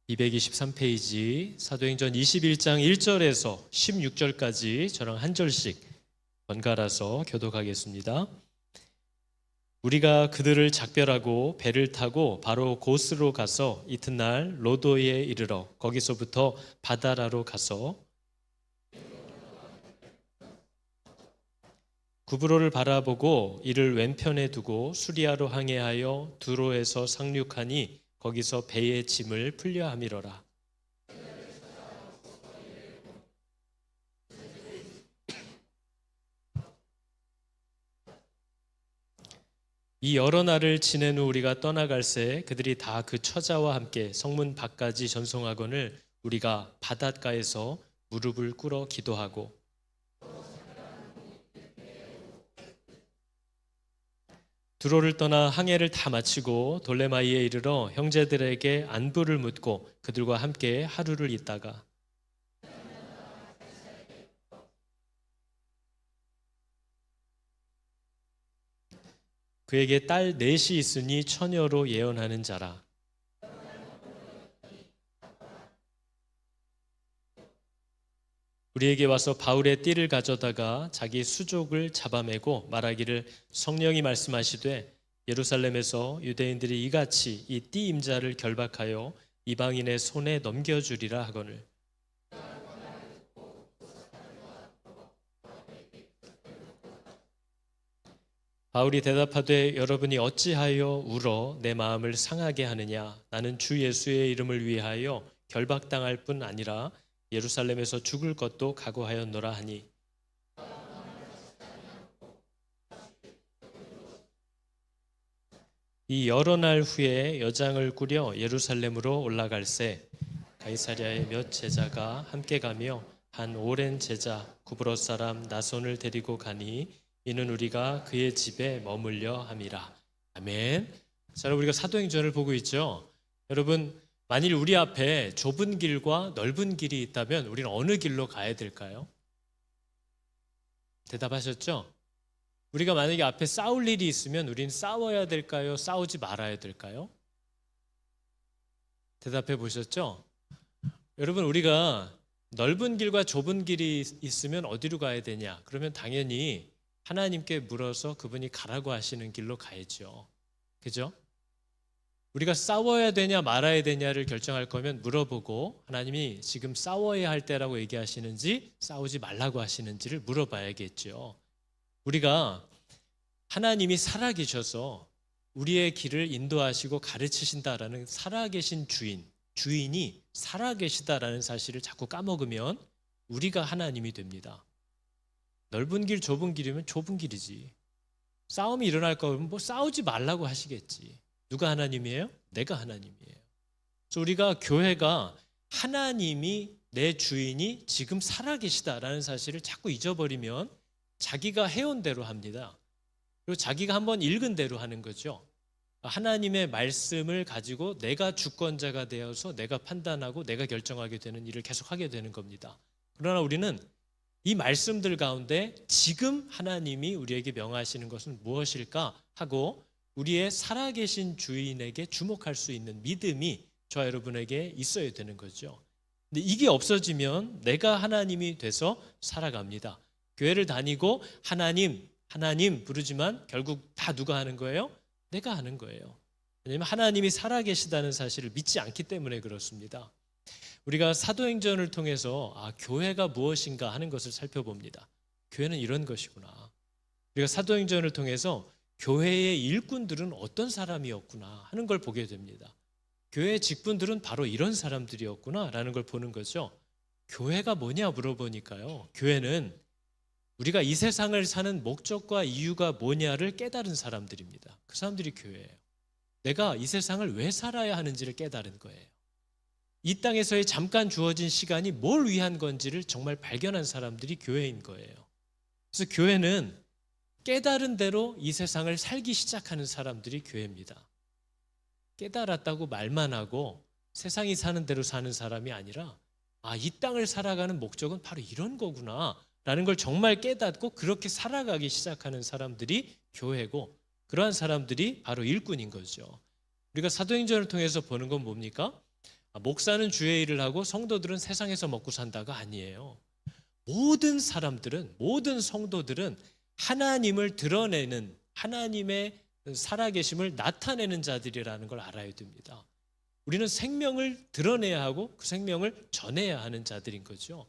223페이지 사도행전 21장 1절에서 16절까지 저랑 한 절씩 번갈아서 교독하겠습니다. 우리가 그들을 작별하고 배를 타고 바로 고스로 가서 이튿날 로도에 이르러 거기서부터 바다라로 가서 구브로를 바라보고 이를 왼편에 두고 수리아로 항해하여 두로에서 상륙하니 거기서 배의 짐을 풀려 함이러라. 이 여러 날을 지낸 후 우리가 떠나갈새 그들이 다 그 처자와 함께 성문 밖까지 전송하거늘 우리가 바닷가에서 무릎을 꿇어 기도하고 두로를 떠나 항해를 다 마치고 돌레마이에 이르러 형제들에게 안부를 묻고 그들과 함께 하루를 있다가 그에게 딸 넷이 있으니 처녀로 예언하는 자라. 우리에게 와서 바울의 띠를 가져다가 자기 수족을 잡아매고 말하기를 성령이 말씀하시되 예루살렘에서 유대인들이 이같이 이 띠 임자를 결박하여 이방인의 손에 넘겨주리라 하거늘 바울이 대답하되 여러분이 어찌하여 울어 내 마음을 상하게 하느냐 나는 주 예수의 이름을 위하여 결박당할 뿐 아니라 예루살렘에서 죽을 것도 각오하였노라 하니 이 여러 날 후에 여장을 꾸려 예루살렘으로 올라갈새 가이사랴의 몇 제자가 함께 가며 한 오랜 제자 구브로 사람 나손을 데리고 가니 이는 우리가 그의 집에 머물려 함이라. 아멘. 자, 우리가 사도행전을 보고 있죠. 여러분 만일 우리 앞에 좁은 길과 넓은 길이 있다면 우리는 어느 길로 가야 될까요? 대답하셨죠? 우리가 만약에 앞에 싸울 일이 있으면 우리는 싸워야 될까요? 싸우지 말아야 될까요? 대답해 보셨죠? 여러분 우리가 넓은 길과 좁은 길이 있으면 어디로 가야 되냐? 그러면 당연히 하나님께 물어서 그분이 가라고 하시는 길로 가야죠. 그죠? 우리가 싸워야 되냐 말아야 되냐를 결정할 거면 물어보고 하나님이 지금 싸워야 할 때라고 얘기하시는지 싸우지 말라고 하시는지를 물어봐야겠죠. 우리가 하나님이 살아계셔서 우리의 길을 인도하시고 가르치신다라는 살아계신 주인이 살아계시다라는 사실을 자꾸 까먹으면 우리가 하나님이 됩니다. 넓은 길 좁은 길이면 좁은 길이지. 싸움이 일어날 거면 뭐 싸우지 말라고 하시겠지. 누가 하나님이에요? 내가 하나님이에요. 그래서 우리가 교회가 하나님이 내 주인이 지금 살아계시다라는 사실을 자꾸 잊어버리면 자기가 해온 대로 합니다. 그리고 자기가 한번 읽은 대로 하는 거죠. 하나님의 말씀을 가지고 내가 주권자가 되어서 내가 판단하고 내가 결정하게 되는 일을 계속하게 되는 겁니다. 그러나 우리는 이 말씀들 가운데 지금 하나님이 우리에게 명하시는 것은 무엇일까 하고 우리의 살아계신 주인에게 주목할 수 있는 믿음이 저와 여러분에게 있어야 되는 거죠. 근데 이게 없어지면 내가 하나님이 돼서 살아갑니다. 교회를 다니고 하나님 부르지만 결국 다 누가 하는 거예요? 내가 하는 거예요. 왜냐하면 하나님이 살아계시다는 사실을 믿지 않기 때문에 그렇습니다. 우리가 사도행전을 통해서 교회가 무엇인가 하는 것을 살펴봅니다. 교회는 이런 것이구나. 우리가 사도행전을 통해서 교회의 일꾼들은 어떤 사람이었구나 하는 걸 보게 됩니다. 교회의 직분들은 바로 이런 사람들이었구나 라는 걸 보는 거죠. 교회가 뭐냐 물어보니까요. 교회는 우리가 이 세상을 사는 목적과 이유가 뭐냐를 깨달은 사람들입니다. 그 사람들이 교회예요. 내가 이 세상을 왜 살아야 하는지를 깨달은 거예요. 이 땅에서의 잠깐 주어진 시간이 뭘 위한 건지를 정말 발견한 사람들이 교회인 거예요. 그래서 교회는 깨달은 대로 이 세상을 살기 시작하는 사람들이 교회입니다. 깨달았다고 말만 하고 세상이 사는 대로 사는 사람이 아니라 이 땅을 살아가는 목적은 바로 이런 거구나 라는 걸 정말 깨닫고 그렇게 살아가기 시작하는 사람들이 교회고 그러한 사람들이 바로 일꾼인 거죠. 우리가 사도행전을 통해서 보는 건 뭡니까? 목사는 주의 일을 하고 성도들은 세상에서 먹고 산다가 아니에요. 모든 사람들은, 모든 성도들은 하나님을 드러내는, 하나님의 살아계심을 나타내는 자들이라는 걸 알아야 됩니다. 우리는 생명을 드러내야 하고 그 생명을 전해야 하는 자들인 거죠.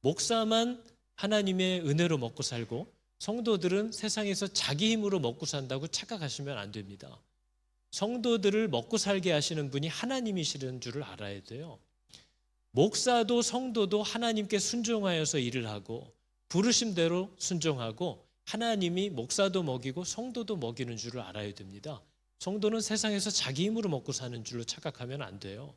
목사만 하나님의 은혜로 먹고 살고 성도들은 세상에서 자기 힘으로 먹고 산다고 착각하시면 안 됩니다. 성도들을 먹고 살게 하시는 분이 하나님이시는 줄을 알아야 돼요. 목사도 성도도 하나님께 순종하여서 일을 하고 부르심대로 순종하고 하나님이 목사도 먹이고 성도도 먹이는 줄을 알아야 됩니다. 성도는 세상에서 자기 힘으로 먹고 사는 줄로 착각하면 안 돼요.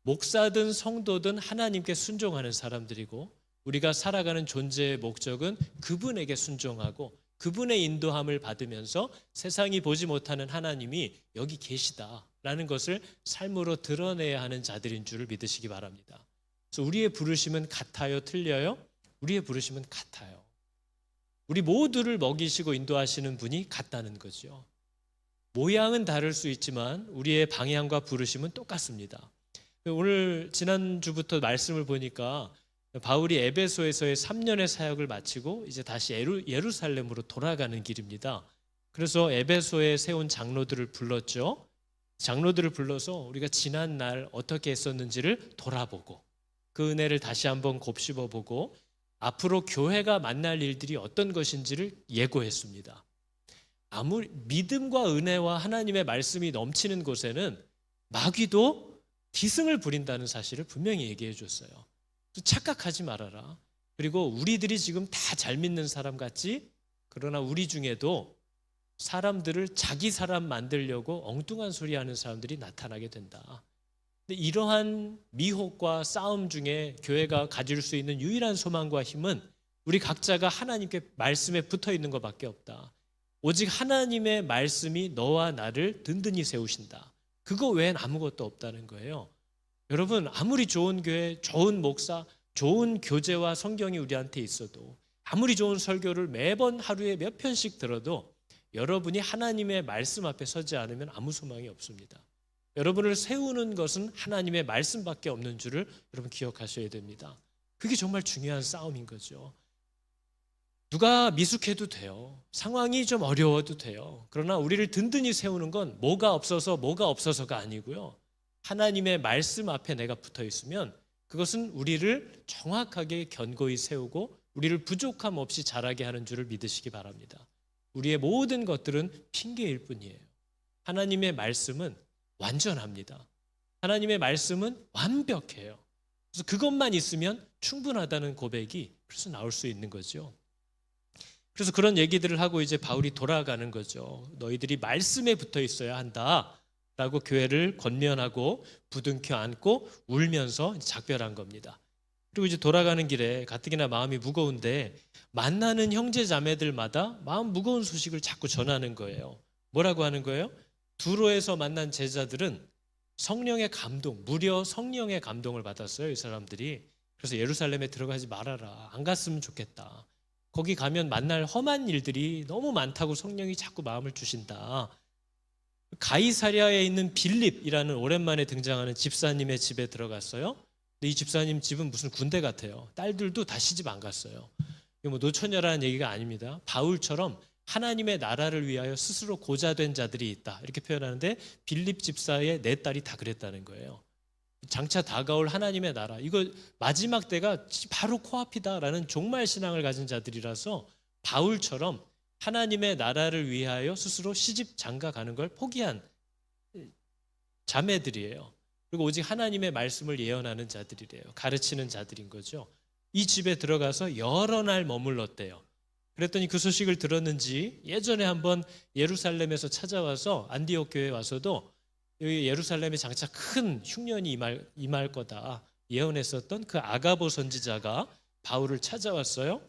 목사든 성도든 하나님께 순종하는 사람들이고 우리가 살아가는 존재의 목적은 그분에게 순종하고 그분의 인도함을 받으면서 세상이 보지 못하는 하나님이 여기 계시다라는 것을 삶으로 드러내야 하는 자들인 줄을 믿으시기 바랍니다. 그래서 우리의 부르심은 같아요, 틀려요? 우리의 부르심은 같아요. 우리 모두를 먹이시고 인도하시는 분이 같다는 거죠. 모양은 다를 수 있지만 우리의 방향과 부르심은 똑같습니다. 오늘 지난주부터 말씀을 보니까 바울이 에베소에서의 3년의 사역을 마치고 이제 다시 예루살렘으로 돌아가는 길입니다. 그래서 에베소에 세운 장로들을 불렀죠. 장로들을 불러서 우리가 지난 날 어떻게 했었는지를 돌아보고 그 은혜를 다시 한번 곱씹어보고 앞으로 교회가 만날 일들이 어떤 것인지를 예고했습니다. 아무리 믿음과 은혜와 하나님의 말씀이 넘치는 곳에는 마귀도 기승을 부린다는 사실을 분명히 얘기해 줬어요. 착각하지 말아라. 그리고 우리들이 지금 다 잘 믿는 사람 같지? 그러나 우리 중에도 사람들을 자기 사람 만들려고 엉뚱한 소리 하는 사람들이 나타나게 된다. 근데 이러한 미혹과 싸움 중에 교회가 가질 수 있는 유일한 소망과 힘은 우리 각자가 하나님께 말씀에 붙어 있는 것밖에 없다. 오직 하나님의 말씀이 너와 나를 든든히 세우신다. 그거 외엔 아무것도 없다는 거예요. 여러분, 아무리 좋은 교회, 좋은 목사, 좋은 교재와 성경이 우리한테 있어도 아무리 좋은 설교를 매번 하루에 몇 편씩 들어도 여러분이 하나님의 말씀 앞에 서지 않으면 아무 소망이 없습니다. 여러분을 세우는 것은 하나님의 말씀밖에 없는 줄을 여러분 기억하셔야 됩니다. 그게 정말 중요한 싸움인 거죠. 누가 미숙해도 돼요. 상황이 좀 어려워도 돼요. 그러나 우리를 든든히 세우는 건 뭐가 없어서가 아니고요. 하나님의 말씀 앞에 내가 붙어 있으면 그것은 우리를 정확하게 견고히 세우고 우리를 부족함 없이 자라게 하는 줄을 믿으시기 바랍니다. 우리의 모든 것들은 핑계일 뿐이에요. 하나님의 말씀은 완전합니다. 하나님의 말씀은 완벽해요. 그래서 그것만 있으면 충분하다는 고백이 벌써 나올 수 있는 거죠. 그래서 그런 얘기들을 하고 이제 바울이 돌아가는 거죠. 너희들이 말씀에 붙어 있어야 한다 라고 교회를 권면하고 부둥켜 안고 울면서 작별한 겁니다. 그리고 이제 돌아가는 길에 가뜩이나 마음이 무거운데 만나는 형제 자매들마다 마음 무거운 소식을 자꾸 전하는 거예요. 뭐라고 하는 거예요? 두로에서 만난 제자들은 성령의 감동, 무려 성령의 감동을 받았어요. 이 사람들이. 그래서 예루살렘에 들어가지 말아라. 안 갔으면 좋겠다. 거기 가면 만날 험한 일들이 너무 많다고 성령이 자꾸 마음을 주신다. 가이사랴에 있는 빌립이라는 오랜만에 등장하는 집사님의 집에 들어갔어요. 근데 이 집사님 집은 무슨 군대 같아요. 딸들도 다 시집 안 갔어요. 이거 뭐 노처녀라는 얘기가 아닙니다. 바울처럼 하나님의 나라를 위하여 스스로 고자된 자들이 있다 이렇게 표현하는데 빌립 집사의 네 딸이 다 그랬다는 거예요. 장차 다가올 하나님의 나라, 이거 마지막 때가 바로 코앞이다라는 종말 신앙을 가진 자들이라서 바울처럼 하나님의 나라를 위하여 스스로 시집 장가 가는 걸 포기한 자매들이에요. 그리고 오직 하나님의 말씀을 예언하는 자들이래요. 가르치는 자들인 거죠. 이 집에 들어가서 여러 날 머물렀대요. 그랬더니 그 소식을 들었는지 예전에 한번 예루살렘에서 찾아와서 안디옥 교회에 와서도 여기 예루살렘에 장차 큰 흉년이 임할 거다 예언했었던 그 아가보 선지자가 바울을 찾아왔어요.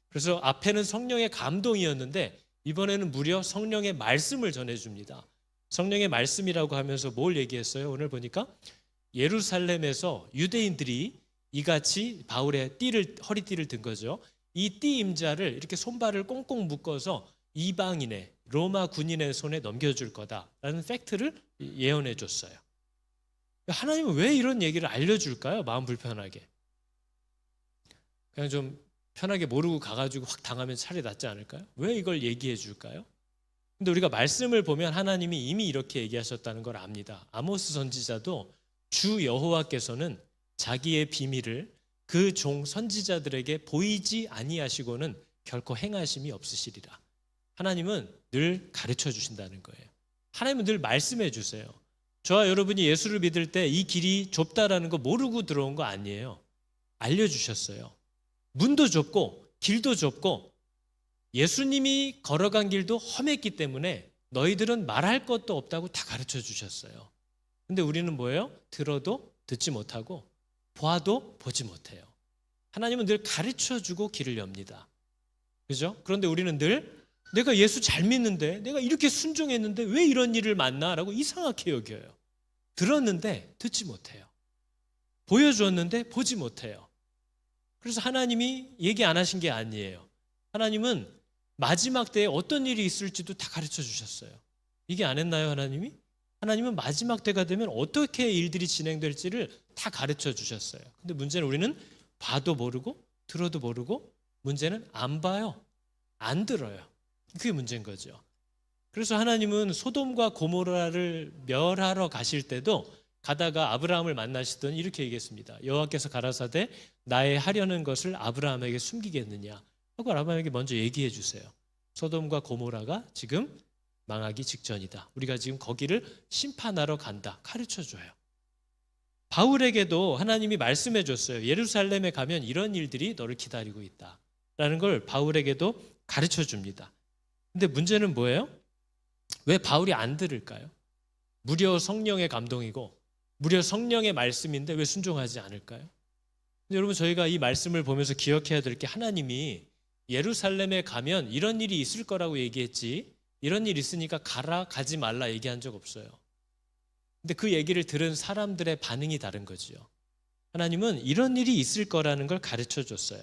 그래서 앞에는 성령의 감동이었는데 이번에는 무려 성령의 말씀을 전해줍니다. 성령의 말씀이라고 하면서 뭘 얘기했어요? 오늘 보니까 예루살렘에서 유대인들이 이같이 바울의 허리띠를 든 거죠. 이 띠 임자를 이렇게 손발을 꽁꽁 묶어서 이방인의 로마 군인의 손에 넘겨줄 거다라는 팩트를 예언해 줬어요. 하나님은 왜 이런 얘기를 알려줄까요? 마음 불편하게. 그냥 좀 편하게 모르고 가가지고 확 당하면 차라리 낫지 않을까요? 왜 이걸 얘기해 줄까요? 근데 우리가 말씀을 보면 하나님이 이미 이렇게 얘기하셨다는 걸 압니다. 아모스 선지자도 주 여호와께서는 자기의 비밀을 그 종 선지자들에게 보이지 아니하시고는 결코 행하심이 없으시리라. 하나님은 늘 가르쳐 주신다는 거예요. 하나님은 늘 말씀해 주세요. 저와 여러분이 예수를 믿을 때 이 길이 좁다라는 거 모르고 들어온 거 아니에요. 알려주셨어요. 문도 좁고 길도 좁고 예수님이 걸어간 길도 험했기 때문에 너희들은 말할 것도 없다고 다 가르쳐 주셨어요. 근데 우리는 뭐예요? 들어도 듣지 못하고 봐도 보지 못해요. 하나님은 늘 가르쳐 주고 길을 엽니다. 그죠? 그런데 우리는 늘 내가 예수 잘 믿는데, 내가 이렇게 순종했는데 왜 이런 일을 만나? 라고 이상하게 여겨요. 들었는데 듣지 못해요. 보여주었는데 보지 못해요. 그래서 하나님이 얘기 안 하신 게 아니에요. 하나님은 마지막 때에 어떤 일이 있을지도 다 가르쳐 주셨어요. 이게 안 했나요, 하나님이? 하나님은 마지막 때가 되면 어떻게 일들이 진행될지를 다 가르쳐 주셨어요. 근데 문제는 우리는 봐도 모르고 들어도 모르고, 문제는 안 봐요. 안 들어요. 그게 문제인 거죠. 그래서 하나님은 소돔과 고모라를 멸하러 가실 때도 가다가 아브라함을 만나시더니 이렇게 얘기했습니다. 여호와께서 가라사대 나의 하려는 것을 아브라함에게 숨기겠느냐 하고 아브라함에게 먼저 얘기해 주세요. 소돔과 고모라가 지금 망하기 직전이다. 우리가 지금 거기를 심판하러 간다. 가르쳐 줘요. 바울에게도 하나님이 말씀해 줬어요. 예루살렘에 가면 이런 일들이 너를 기다리고 있다 라는 걸 바울에게도 가르쳐 줍니다. 근데 문제는 뭐예요? 왜 바울이 안 들을까요? 무려 성령의 감동이고 무려 성령의 말씀인데 왜 순종하지 않을까요? 근데 여러분, 저희가 이 말씀을 보면서 기억해야 될 게, 하나님이 예루살렘에 가면 이런 일이 있을 거라고 얘기했지 이런 일 있으니까 가라 가지 말라 얘기한 적 없어요. 근데 그 얘기를 들은 사람들의 반응이 다른 거지요. 하나님은 이런 일이 있을 거라는 걸 가르쳐 줬어요.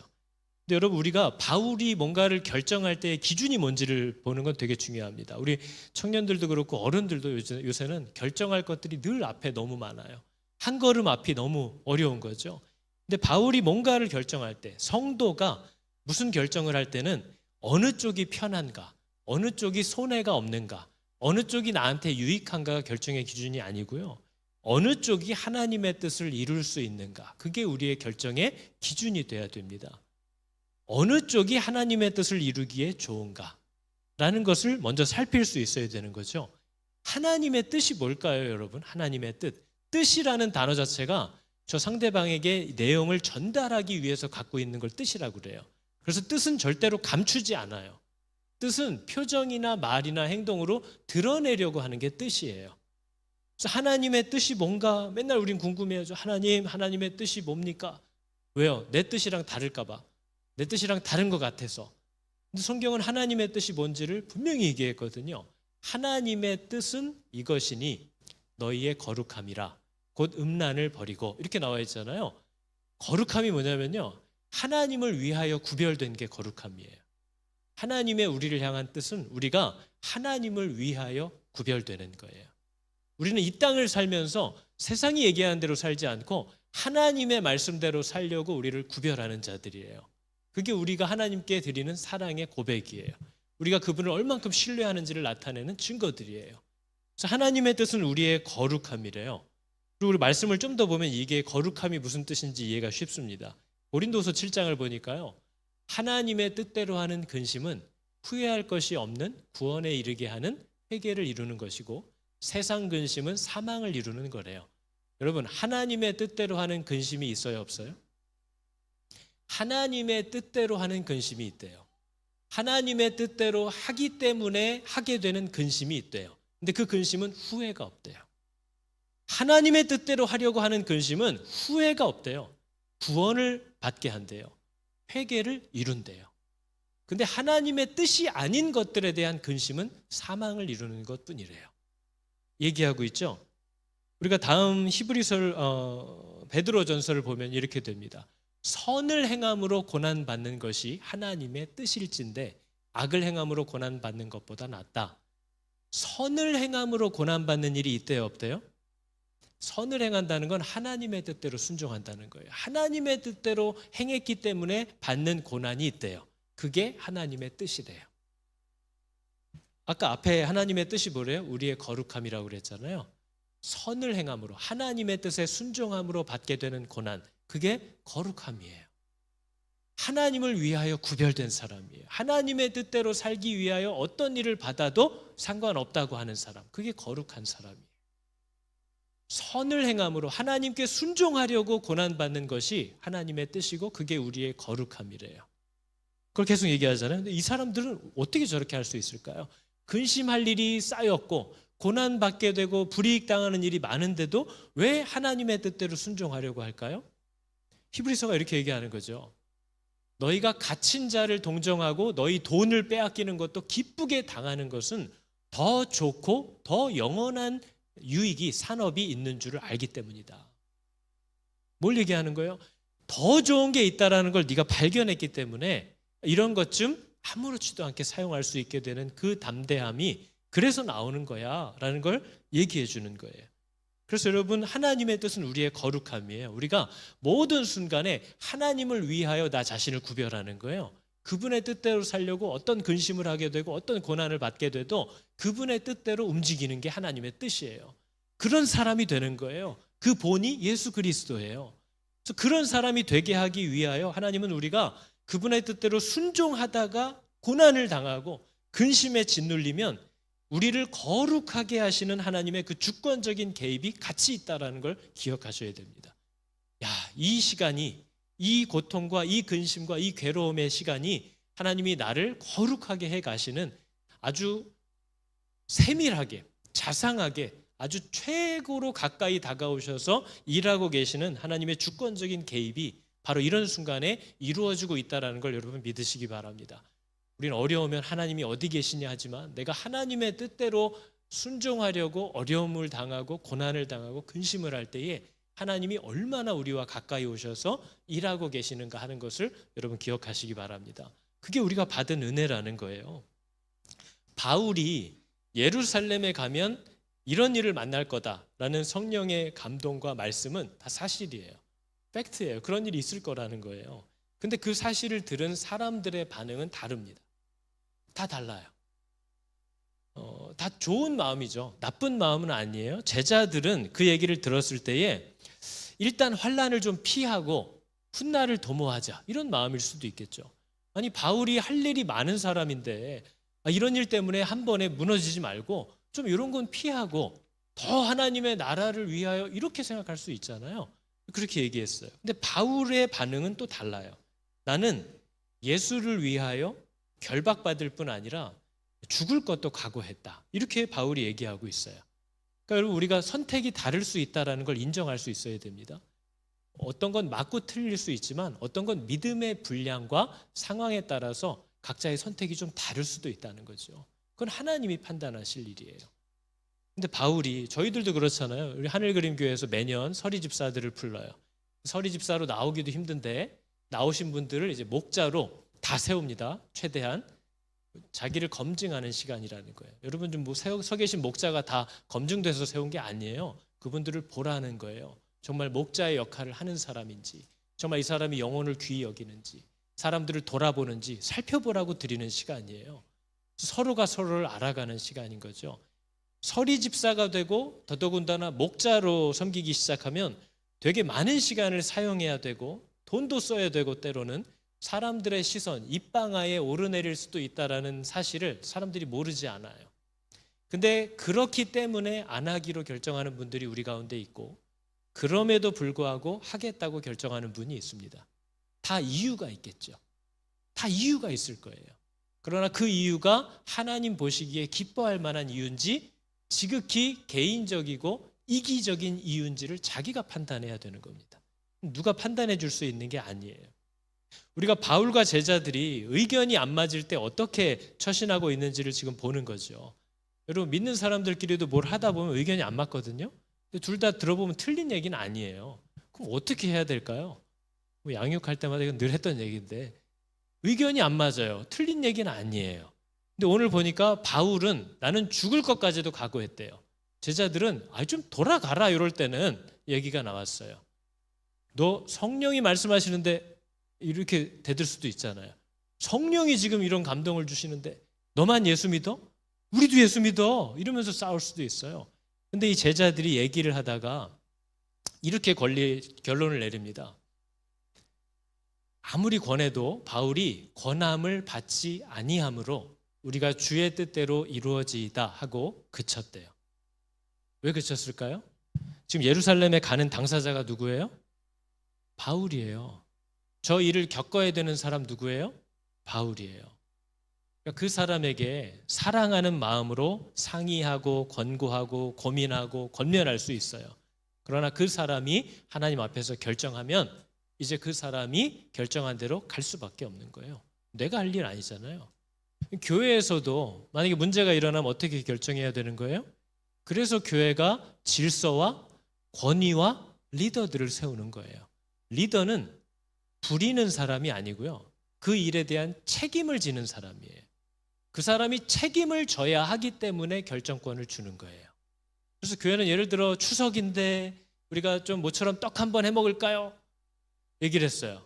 근데 여러분, 우리가 바울이 뭔가를 결정할 때의 기준이 뭔지를 보는 건 되게 중요합니다. 우리 청년들도 그렇고 어른들도 요새는 결정할 것들이 늘 앞에 너무 많아요. 한 걸음 앞이 너무 어려운 거죠. 근데 바울이 뭔가를 결정할 때, 성도가 무슨 결정을 할 때는 어느 쪽이 편한가, 어느 쪽이 손해가 없는가, 어느 쪽이 나한테 유익한가가 결정의 기준이 아니고요. 어느 쪽이 하나님의 뜻을 이룰 수 있는가, 그게 우리의 결정의 기준이 돼야 됩니다. 어느 쪽이 하나님의 뜻을 이루기에 좋은가 라는 것을 먼저 살필 수 있어야 되는 거죠. 하나님의 뜻이 뭘까요, 여러분? 하나님의 뜻. 뜻이라는 단어 자체가 저 상대방에게 내용을 전달하기 위해서 갖고 있는 걸 뜻이라고 그래요. 그래서 뜻은 절대로 감추지 않아요. 뜻은 표정이나 말이나 행동으로 드러내려고 하는 게 뜻이에요. 그래서 하나님의 뜻이 뭔가 맨날 우린 궁금해하죠. 하나님의 뜻이 뭡니까? 왜요? 내 뜻이랑 다를까 봐. 내 뜻이랑 다른 것 같아서. 근데 성경은 하나님의 뜻이 뭔지를 분명히 얘기했거든요. 하나님의 뜻은 이것이니 너희의 거룩함이라 곧 음란을 버리고, 이렇게 나와 있잖아요. 거룩함이 뭐냐면요, 하나님을 위하여 구별된 게 거룩함이에요. 하나님의 우리를 향한 뜻은 우리가 하나님을 위하여 구별되는 거예요. 우리는 이 땅을 살면서 세상이 얘기하는 대로 살지 않고 하나님의 말씀대로 살려고 우리를 구별하는 자들이에요. 그게 우리가 하나님께 드리는 사랑의 고백이에요. 우리가 그분을 얼만큼 신뢰하는지를 나타내는 증거들이에요. 그래서 하나님의 뜻은 우리의 거룩함이래요. 그리고 우리 말씀을 좀 더 보면 이게 거룩함이 무슨 뜻인지 이해가 쉽습니다. 고린도서 7장을 보니까요, 하나님의 뜻대로 하는 근심은 후회할 것이 없는 구원에 이르게 하는 회개를 이루는 것이고, 세상 근심은 사망을 이루는 거래요. 여러분, 하나님의 뜻대로 하는 근심이 있어요, 없어요? 하나님의 뜻대로 하는 근심이 있대요. 하나님의 뜻대로 하기 때문에 하게 되는 근심이 있대요. 근데 그 근심은 후회가 없대요. 하나님의 뜻대로 하려고 하는 근심은 후회가 없대요. 구원을 받게 한대요. 회개를 이룬대요. 근데 하나님의 뜻이 아닌 것들에 대한 근심은 사망을 이루는 것뿐이래요. 얘기하고 있죠. 우리가 다음 히브리서 베드로전서를 보면 이렇게 됩니다. 선을 행함으로 고난받는 것이 하나님의 뜻일진데 악을 행함으로 고난받는 것보다 낫다. 선을 행함으로 고난받는 일이 있대요, 없대요? 선을 행한다는 건 하나님의 뜻대로 순종한다는 거예요. 하나님의 뜻대로 행했기 때문에 받는 고난이 있대요. 그게 하나님의 뜻이래요. 아까 앞에 하나님의 뜻이 뭐래요? 우리의 거룩함이라고 그랬잖아요. 선을 행함으로, 하나님의 뜻에 순종함으로 받게 되는 고난, 그게 거룩함이에요. 하나님을 위하여 구별된 사람이에요. 하나님의 뜻대로 살기 위하여 어떤 일을 받아도 상관없다고 하는 사람, 그게 거룩한 사람이에요. 선을 행함으로 하나님께 순종하려고 고난받는 것이 하나님의 뜻이고 그게 우리의 거룩함이래요. 그걸 계속 얘기하잖아요. 근데 이 사람들은 어떻게 저렇게 할 수 있을까요? 근심할 일이 쌓였고 고난받게 되고 불이익 당하는 일이 많은데도 왜 하나님의 뜻대로 순종하려고 할까요? 히브리서가 이렇게 얘기하는 거죠. 너희가 갇힌 자를 동정하고 너희 돈을 빼앗기는 것도 기쁘게 당하는 것은 더 좋고 더 영원한 유익이, 산업이 있는 줄을 알기 때문이다. 뭘 얘기하는 거예요? 더 좋은 게 있다라는 걸 네가 발견했기 때문에 이런 것 좀 아무렇지도 않게 사용할 수 있게 되는 그 담대함이 그래서 나오는 거야 라는 걸 얘기해 주는 거예요. 그래서 여러분, 하나님의 뜻은 우리의 거룩함이에요. 우리가 모든 순간에 하나님을 위하여 나 자신을 구별하는 거예요. 그분의 뜻대로 살려고 어떤 근심을 하게 되고 어떤 고난을 받게 돼도 그분의 뜻대로 움직이는 게 하나님의 뜻이에요. 그런 사람이 되는 거예요. 그 본이 예수 그리스도예요. 그래서 그런 사람이 되게 하기 위하여 하나님은 우리가 그분의 뜻대로 순종하다가 고난을 당하고 근심에 짓눌리면 우리를 거룩하게 하시는 하나님의 그 주권적인 개입이 같이 있다는 걸 기억하셔야 됩니다. 이 시간이, 이 고통과 이 근심과 이 괴로움의 시간이 하나님이 나를 거룩하게 해 가시는 아주 세밀하게, 자상하게, 아주 최고로 가까이 다가오셔서 일하고 계시는 하나님의 주권적인 개입이 바로 이런 순간에 이루어지고 있다는 걸 여러분 믿으시기 바랍니다. 우리는 어려우면 하나님이 어디 계시냐 하지만 내가 하나님의 뜻대로 순종하려고 어려움을 당하고 고난을 당하고 근심을 할 때에 하나님이 얼마나 우리와 가까이 오셔서 일하고 계시는가 하는 것을 여러분 기억하시기 바랍니다. 그게 우리가 받은 은혜라는 거예요. 바울이 예루살렘에 가면 이런 일을 만날 거다라는 성령의 감동과 말씀은 다 사실이에요. 팩트예요. 그런 일이 있을 거라는 거예요. 근데 그 사실을 들은 사람들의 반응은 다릅니다. 다 달라요. 다 좋은 마음이죠. 나쁜 마음은 아니에요. 제자들은 그 얘기를 들었을 때에 일단 환난을 좀 피하고 훗날을 도모하자, 이런 마음일 수도 있겠죠. 아니, 바울이 할 일이 많은 사람인데 이런 일 때문에 한 번에 무너지지 말고 좀 이런 건 피하고 더 하나님의 나라를 위하여, 이렇게 생각할 수 있잖아요. 그렇게 얘기했어요. 근데 바울의 반응은 또 달라요. 나는 예수를 위하여 결박받을 뿐 아니라 죽을 것도 각오했다, 이렇게 바울이 얘기하고 있어요. 그러니까 여러분, 우리가 선택이 다를 수 있다는 걸 인정할 수 있어야 됩니다. 어떤 건 맞고 틀릴 수 있지만 어떤 건 믿음의 분량과 상황에 따라서 각자의 선택이 좀 다를 수도 있다는 거죠. 그건 하나님이 판단하실 일이에요. 근데 바울이, 저희들도 그렇잖아요. 우리 하늘그림교회에서 매년 서리 집사들을 불러요. 서리 집사로 나오기도 힘든데 나오신 분들을 이제 목자로 다 세웁니다. 최대한 자기를 검증하는 시간이라는 거예요. 여러분, 좀 서 계신 목자가 다 검증돼서 세운 게 아니에요. 그분들을 보라는 거예요. 정말 목자의 역할을 하는 사람인지, 정말 이 사람이 영혼을 귀히 여기는지, 사람들을 돌아보는지 살펴보라고 드리는 시간이에요. 서로가 서로를 알아가는 시간인 거죠. 서리 집사가 되고 더더군다나 목자로 섬기기 시작하면 되게 많은 시간을 사용해야 되고 돈도 써야 되고 때로는 사람들의 시선, 입방아에 오르내릴 수도 있다는 사실을 사람들이 모르지 않아요. 근데 그렇기 때문에 안 하기로 결정하는 분들이 우리 가운데 있고, 그럼에도 불구하고 하겠다고 결정하는 분이 있습니다. 다 이유가 있겠죠. 다 이유가 있을 거예요. 그러나 그 이유가 하나님 보시기에 기뻐할 만한 이유인지 지극히 개인적이고 이기적인 이유인지를 자기가 판단해야 되는 겁니다. 누가 판단해 줄 수 있는 게 아니에요. 우리가 바울과 제자들이 의견이 안 맞을 때 어떻게 처신하고 있는지를 지금 보는 거죠. 여러분, 믿는 사람들끼리도 뭘 하다 보면 의견이 안 맞거든요. 근데 둘 다 들어보면 틀린 얘기는 아니에요. 그럼 어떻게 해야 될까요? 뭐 양육할 때마다 이건 늘 했던 얘기인데, 의견이 안 맞아요. 틀린 얘기는 아니에요. 근데 오늘 보니까 바울은 나는 죽을 것까지도 각오했대요. 제자들은 좀 돌아가라 이럴 때는 얘기가 나왔어요. 너 성령이 말씀하시는데 이렇게 대들 수도 있잖아요. 성령이 지금 이런 감동을 주시는데 너만 예수 믿어? 우리도 예수 믿어. 이러면서 싸울 수도 있어요. 근데 이 제자들이 얘기를 하다가 이렇게 결론을 내립니다. 아무리 권해도 바울이 권함을 받지 아니함으로 우리가 주의 뜻대로 이루어지이다 하고 그쳤대요. 왜 그쳤을까요? 지금 예루살렘에 가는 당사자가 누구예요? 바울이에요. 저 일을 겪어야 되는 사람 누구예요? 바울이에요. 그러니까 그 사람에게 사랑하는 마음으로 상의하고 권고하고 고민하고 권면할 수 있어요. 그러나 그 사람이 하나님 앞에서 결정하면 이제 그 사람이 결정한 대로 갈 수밖에 없는 거예요. 내가 할 일 아니잖아요. 교회에서도 만약에 문제가 일어나면 어떻게 결정해야 되는 거예요? 그래서 교회가 질서와 권위와 리더들을 세우는 거예요. 리더는 부리는 사람이 아니고요. 그 일에 대한 책임을 지는 사람이에요. 그 사람이 책임을 져야 하기 때문에 결정권을 주는 거예요. 그래서 교회는 예를 들어 추석인데 우리가 좀 모처럼 떡 한번 해 먹을까요? 얘기를 했어요.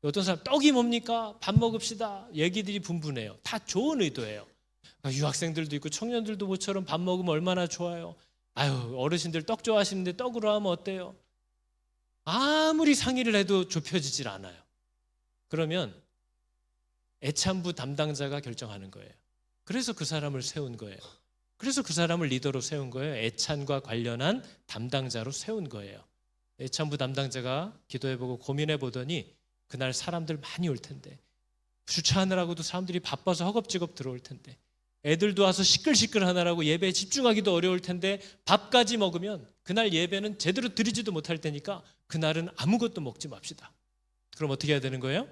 어떤 사람 떡이 뭡니까? 밥 먹읍시다. 얘기들이 분분해요. 다 좋은 의도예요. 유학생들도 있고 청년들도 모처럼 밥 먹으면 얼마나 좋아요. 어르신들 떡 좋아하시는데 떡으로 하면 어때요? 아무리 상의를 해도 좁혀지질 않아요. 그러면 애찬부 담당자가 결정하는 거예요. 그래서 그 사람을 세운 거예요. 그래서 그 사람을 리더로 세운 거예요. 애찬과 관련한 담당자로 세운 거예요. 애찬부 담당자가 기도해보고 고민해보더니 그날 사람들 많이 올 텐데, 주차하느라고도 사람들이 바빠서 허겁지겁 들어올 텐데, 애들도 와서 시끌시끌 하느라고 예배에 집중하기도 어려울 텐데 밥까지 먹으면 그날 예배는 제대로 드리지도 못할 테니까 그날은 아무것도 먹지 맙시다. 그럼 어떻게 해야 되는 거예요?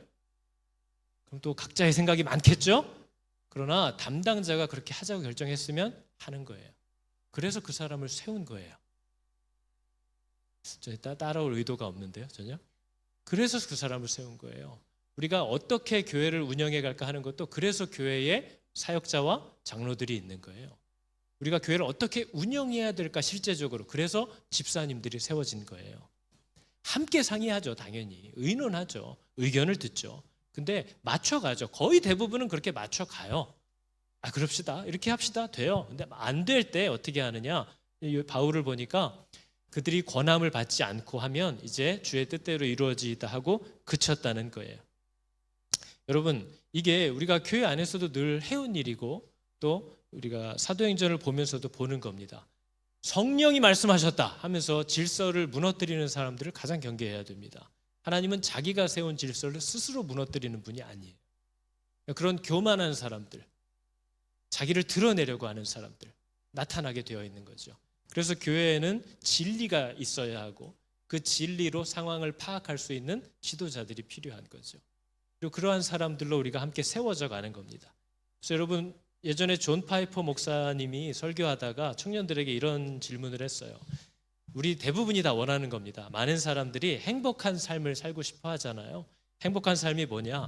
그럼 또 각자의 생각이 많겠죠? 그러나 담당자가 그렇게 하자고 결정했으면 하는 거예요. 그래서 그 사람을 세운 거예요. 따라올 의도가 없는데요, 전혀. 그래서 그 사람을 세운 거예요. 우리가 어떻게 교회를 운영해 갈까 하는 것도 그래서 교회에 사역자와 장로들이 있는 거예요. 우리가 교회를 어떻게 운영해야 될까 실제적으로. 그래서 집사님들이 세워진 거예요. 함께 상의하죠, 당연히. 의논하죠. 의견을 듣죠. 근데 맞춰가죠. 거의 대부분은 그렇게 맞춰가요. 그럽시다. 이렇게 합시다. 돼요. 근데 안 될 때 어떻게 하느냐. 바울을 보니까 그들이 권함을 받지 않고 하면 이제 주의 뜻대로 이루어지다 하고 그쳤다는 거예요. 여러분, 이게 우리가 교회 안에서도 늘 해온 일이고 또 우리가 사도행전을 보면서도 보는 겁니다. 성령이 말씀하셨다 하면서 질서를 무너뜨리는 사람들을 가장 경계해야 됩니다. 하나님은 자기가 세운 질서를 스스로 무너뜨리는 분이 아니에요. 그런 교만한 사람들, 자기를 드러내려고 하는 사람들 나타나게 되어 있는 거죠. 그래서 교회에는 진리가 있어야 하고 그 진리로 상황을 파악할 수 있는 지도자들이 필요한 거죠. 그리고 그러한 사람들로 우리가 함께 세워져 가는 겁니다. 그래서 여러분, 예전에 존 파이퍼 목사님이 설교하다가 청년들에게 이런 질문을 했어요. 우리 대부분이 다 원하는 겁니다. 많은 사람들이 행복한 삶을 살고 싶어 하잖아요. 행복한 삶이 뭐냐?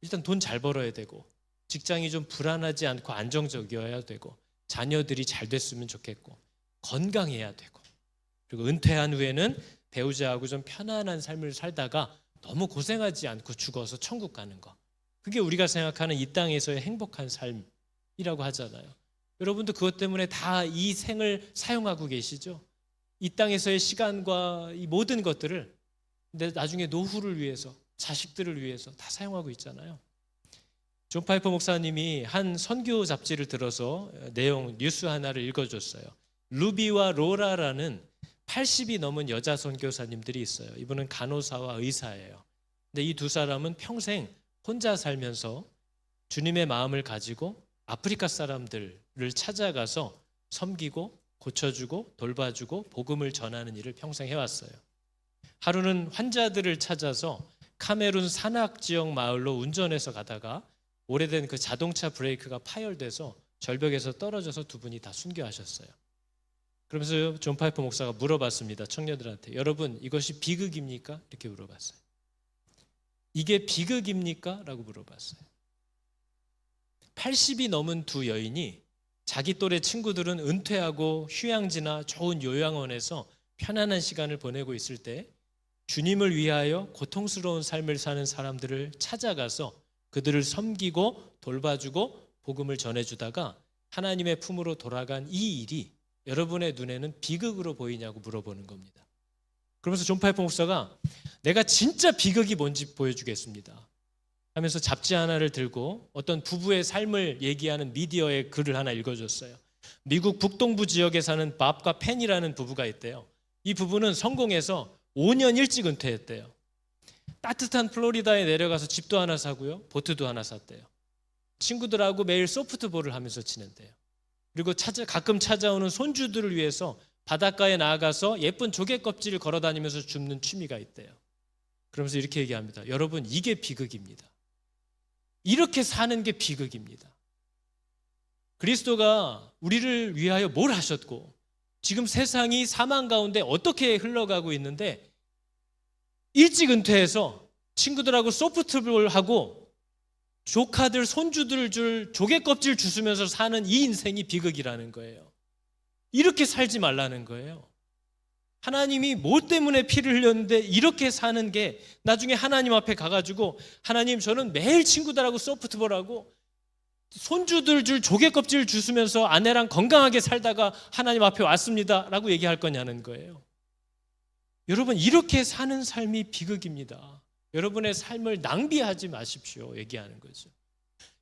일단 돈 잘 벌어야 되고 직장이 좀 불안하지 않고 안정적이어야 되고 자녀들이 잘 됐으면 좋겠고 건강해야 되고 그리고 은퇴한 후에는 배우자하고 좀 편안한 삶을 살다가 너무 고생하지 않고 죽어서 천국 가는 거. 그게 우리가 생각하는 이 땅에서의 행복한 삶이라고 하잖아요. 여러분도 그것 때문에 다 이 생을 사용하고 계시죠? 이 땅에서의 시간과 이 모든 것들을 근데 나중에 노후를 위해서 자식들을 위해서 다 사용하고 있잖아요. 존 파이퍼 목사님이 한 선교 잡지를 들어서 내용 뉴스 하나를 읽어줬어요. 루비와 로라라는 80이 넘은 여자 선교사님들이 있어요. 이분은 간호사와 의사예요. 근데 이 두 사람은 평생 혼자 살면서 주님의 마음을 가지고 아프리카 사람들을 찾아가서 섬기고 고쳐주고 돌봐주고 복음을 전하는 일을 평생 해왔어요. 하루는 환자들을 찾아서 카메룬 산악 지역 마을로 운전해서 가다가 오래된 그 자동차 브레이크가 파열돼서 절벽에서 떨어져서 두 분이 다 순교하셨어요. 그러면서 존 파이퍼 목사가 물어봤습니다. 청년들한테. 여러분, 이것이 비극입니까? 이렇게 물어봤어요. 이게 비극입니까? 라고 물어봤어요. 80이 넘은 두 여인이 자기 또래 친구들은 은퇴하고 휴양지나 좋은 요양원에서 편안한 시간을 보내고 있을 때 주님을 위하여 고통스러운 삶을 사는 사람들을 찾아가서 그들을 섬기고 돌봐주고 복음을 전해주다가 하나님의 품으로 돌아간 이 일이 여러분의 눈에는 비극으로 보이냐고 물어보는 겁니다. 그러면서 존 파이퍼 목사가 내가 진짜 비극이 뭔지 보여주겠습니다 하면서 잡지 하나를 들고 어떤 부부의 삶을 얘기하는 미디어의 글을 하나 읽어줬어요. 미국 북동부 지역에 사는 밥과 펜이라는 부부가 있대요. 이 부부는 성공해서 5년 일찍 은퇴했대요. 따뜻한 플로리다에 내려가서 집도 하나 사고요, 보트도 하나 샀대요. 친구들하고 매일 소프트볼을 하면서 지낸대요. 그리고 가끔 찾아오는 손주들을 위해서 바닷가에 나아가서 예쁜 조개 껍질을 걸어다니면서 줍는 취미가 있대요. 그러면서 이렇게 얘기합니다. 여러분, 이게 비극입니다. 이렇게 사는 게 비극입니다. 그리스도가 우리를 위하여 뭘 하셨고 지금 세상이 사망 가운데 어떻게 흘러가고 있는데 일찍 은퇴해서 친구들하고 소프트볼하고 조카들, 손주들 줄 조개 껍질 주스면서 사는 이 인생이 비극이라는 거예요. 이렇게 살지 말라는 거예요. 하나님이 뭐 때문에 피를 흘렸는데 이렇게 사는 게 나중에 하나님 앞에 가가지고 하나님, 저는 매일 친구들하고 소프트볼하고 손주들 줄 조개 껍질 주스면서 아내랑 건강하게 살다가 하나님 앞에 왔습니다 라고 얘기할 거냐는 거예요. 여러분, 이렇게 사는 삶이 비극입니다. 여러분의 삶을 낭비하지 마십시오 얘기하는 거죠.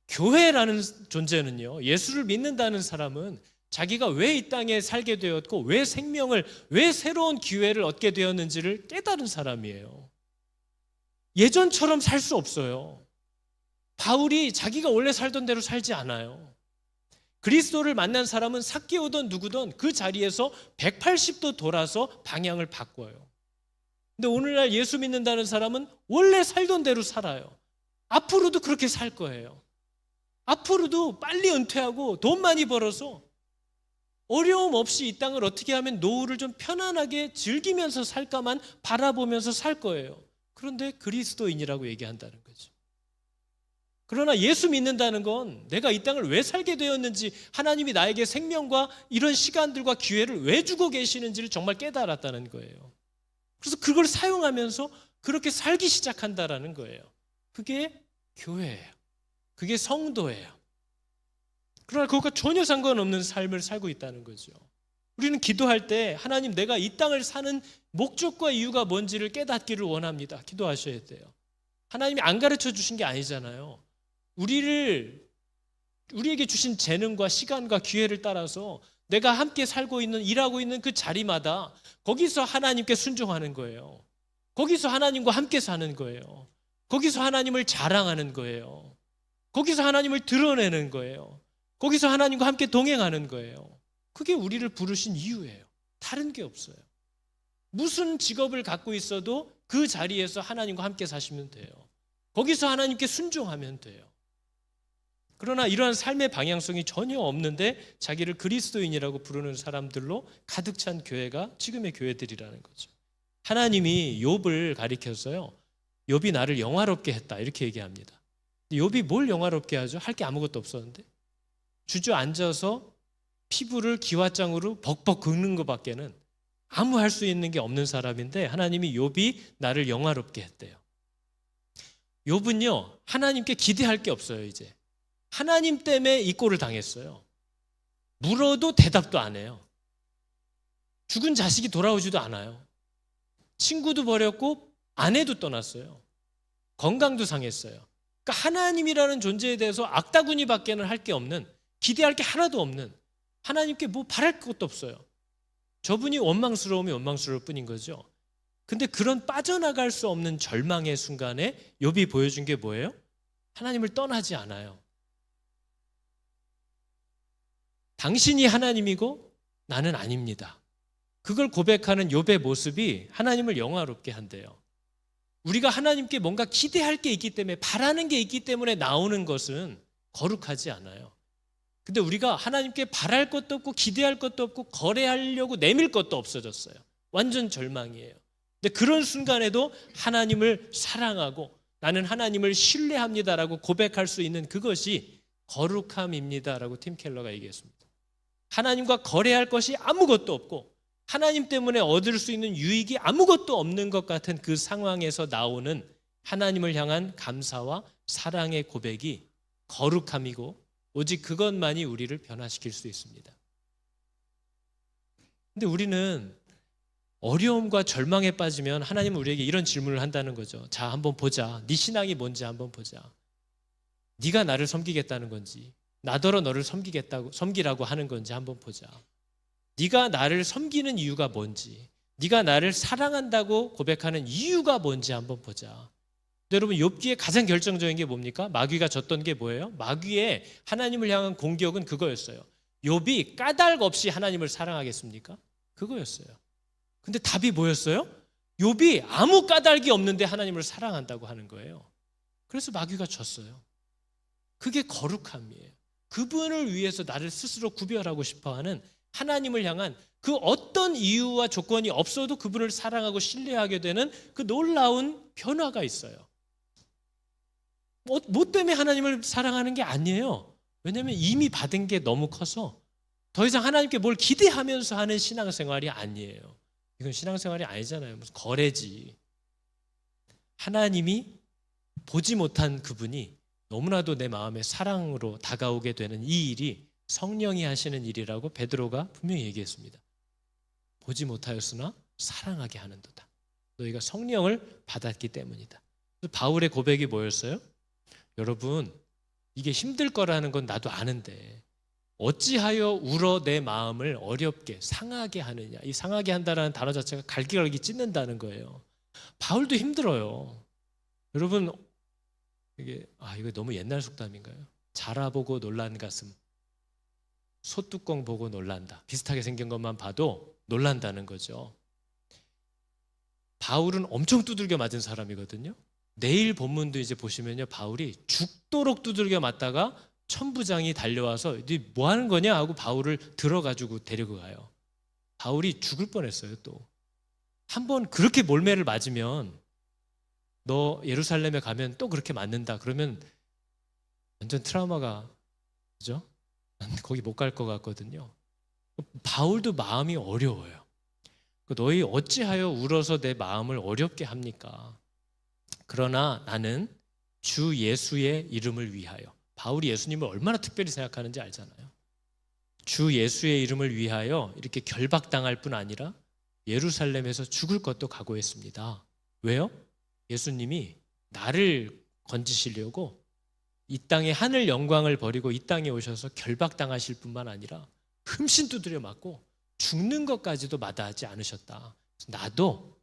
교회라는 존재는요, 예수를 믿는다는 사람은 자기가 왜 이 땅에 살게 되었고 왜 생명을, 왜 새로운 기회를 얻게 되었는지를 깨달은 사람이에요. 예전처럼 살 수 없어요. 바울이 자기가 원래 살던 대로 살지 않아요. 그리스도를 만난 사람은 삭개오든 누구든 그 자리에서 180도 돌아서 방향을 바꿔요. 근데 오늘날 예수 믿는다는 사람은 원래 살던 대로 살아요. 앞으로도 그렇게 살 거예요. 앞으로도 빨리 은퇴하고 돈 많이 벌어서 어려움 없이 이 땅을 어떻게 하면 노후를 좀 편안하게 즐기면서 살까만 바라보면서 살 거예요. 그런데 그리스도인이라고 얘기한다는 거죠. 그러나 예수 믿는다는 건 내가 이 땅을 왜 살게 되었는지, 하나님이 나에게 생명과 이런 시간들과 기회를 왜 주고 계시는지를 정말 깨달았다는 거예요. 그래서 그걸 사용하면서 그렇게 살기 시작한다라는 거예요. 그게 교회예요. 그게 성도예요. 그러나 그것과 전혀 상관없는 삶을 살고 있다는 거죠. 우리는 기도할 때 하나님, 내가 이 땅을 사는 목적과 이유가 뭔지를 깨닫기를 원합니다. 기도하셔야 돼요. 하나님이 안 가르쳐 주신 게 아니잖아요. 우리에게 주신 재능과 시간과 기회를 따라서 내가 함께 살고 있는, 일하고 있는 그 자리마다 거기서 하나님께 순종하는 거예요. 거기서 하나님과 함께 사는 거예요. 거기서 하나님을 자랑하는 거예요. 거기서 하나님을 드러내는 거예요. 거기서 하나님과 함께 동행하는 거예요. 그게 우리를 부르신 이유예요. 다른 게 없어요. 무슨 직업을 갖고 있어도 그 자리에서 하나님과 함께 사시면 돼요. 거기서 하나님께 순종하면 돼요. 그러나 이러한 삶의 방향성이 전혀 없는데 자기를 그리스도인이라고 부르는 사람들로 가득 찬 교회가 지금의 교회들이라는 거죠. 하나님이 욥을 가리켜서요, 욥이 나를 영화롭게 했다 이렇게 얘기합니다. 욥이 뭘 영화롭게 하죠? 할 게 아무것도 없었는데 주저앉아서 피부를 기와장으로 벅벅 긁는 것밖에는 아무 할 수 있는 게 없는 사람인데 하나님이 욥이 나를 영화롭게 했대요. 욥은요, 하나님께 기대할 게 없어요. 이제 하나님 때문에 이 꼴을 당했어요. 물어도 대답도 안 해요. 죽은 자식이 돌아오지도 않아요. 친구도 버렸고 아내도 떠났어요. 건강도 상했어요. 그러니까 하나님이라는 존재에 대해서 악다구니밖에는 할 게 없는, 기대할 게 하나도 없는, 하나님께 뭐 바랄 것도 없어요. 저분이 원망스러우면 원망스러울 뿐인 거죠. 근데 그런 빠져나갈 수 없는 절망의 순간에 욥이 보여준 게 뭐예요? 하나님을 떠나지 않아요. 당신이 하나님이고 나는 아닙니다. 그걸 고백하는 욥의 모습이 하나님을 영화롭게 한대요. 우리가 하나님께 뭔가 기대할 게 있기 때문에, 바라는 게 있기 때문에 나오는 것은 거룩하지 않아요. 근데 우리가 하나님께 바랄 것도 없고 기대할 것도 없고 거래하려고 내밀 것도 없어졌어요. 완전 절망이에요. 근데 그런 순간에도 하나님을 사랑하고 나는 하나님을 신뢰합니다라고 고백할 수 있는 그것이 거룩함입니다라고 팀 켈러가 얘기했습니다. 하나님과 거래할 것이 아무것도 없고 하나님 때문에 얻을 수 있는 유익이 아무것도 없는 것 같은 그 상황에서 나오는 하나님을 향한 감사와 사랑의 고백이 거룩함이고 오직 그것만이 우리를 변화시킬 수 있습니다. 근데 우리는 어려움과 절망에 빠지면 하나님은 우리에게 이런 질문을 한다는 거죠. 자, 한번 보자. 네 신앙이 뭔지 한번 보자. 네가 나를 섬기겠다는 건지 나더러 너를 섬기라고 하는 건지 한번 보자. 네가 나를 섬기는 이유가 뭔지, 네가 나를 사랑한다고 고백하는 이유가 뭔지 한번 보자. 여러분, 욥기의 가장 결정적인 게 뭡니까? 마귀가 졌던 게 뭐예요? 마귀의 하나님을 향한 공격은 그거였어요. 욥이 까닭 없이 하나님을 사랑하겠습니까? 그거였어요. 근데 답이 뭐였어요? 욥이 아무 까닭이 없는데 하나님을 사랑한다고 하는 거예요. 그래서 마귀가 졌어요. 그게 거룩함이에요. 그분을 위해서 나를 스스로 구별하고 싶어하는 하나님을 향한 그 어떤 이유와 조건이 없어도 그분을 사랑하고 신뢰하게 되는 그 놀라운 변화가 있어요. 뭐 때문에 하나님을 사랑하는 게 아니에요. 왜냐하면 이미 받은 게 너무 커서 더 이상 하나님께 뭘 기대하면서 하는 신앙생활이 아니에요. 이건 신앙생활이 아니잖아요. 무슨 거래지. 하나님이 보지 못한 그분이 너무나도 내 마음에 사랑으로 다가오게 되는 이 일이 성령이 하시는 일이라고 베드로가 분명히 얘기했습니다. 보지 못하였으나 사랑하게 하는도다. 너희가 성령을 받았기 때문이다. 바울의 고백이 뭐였어요? 여러분, 이게 힘들 거라는 건 나도 아는데 어찌하여 울어 내 마음을 어렵게 상하게 하느냐. 이 상하게 한다는 단어 자체가 갈기갈기 찢는다는 거예요. 바울도 힘들어요. 여러분, 이거 너무 옛날 속담인가요? 자라보고 놀란 가슴, 소뚜껑 보고 놀란다. 비슷하게 생긴 것만 봐도 놀란다는 거죠. 바울은 엄청 두들겨 맞은 사람이거든요. 내일 본문도 이제 보시면요, 바울이 죽도록 두들겨 맞다가 천부장이 달려와서 네 뭐 하는 거냐 하고 바울을 들어가지고 데리고 가요. 바울이 죽을 뻔했어요. 또 한 번 그렇게 몰매를 맞으면 너 예루살렘에 가면 또 그렇게 맞는다. 그러면 완전 트라우마가, 그죠? 거기 못 갈 것 같거든요. 바울도 마음이 어려워요. 너희 어찌하여 울어서 내 마음을 어렵게 합니까? 그러나 나는 주 예수의 이름을 위하여. 바울이 예수님을 얼마나 특별히 생각하는지 알잖아요. 주 예수의 이름을 위하여 이렇게 결박당할 뿐 아니라 예루살렘에서 죽을 것도 각오했습니다. 왜요? 예수님이 나를 건지시려고 이 땅의 하늘 영광을 버리고 이 땅에 오셔서 결박당하실 뿐만 아니라 흠씬 두드려 맞고 죽는 것까지도 마다하지 않으셨다. 나도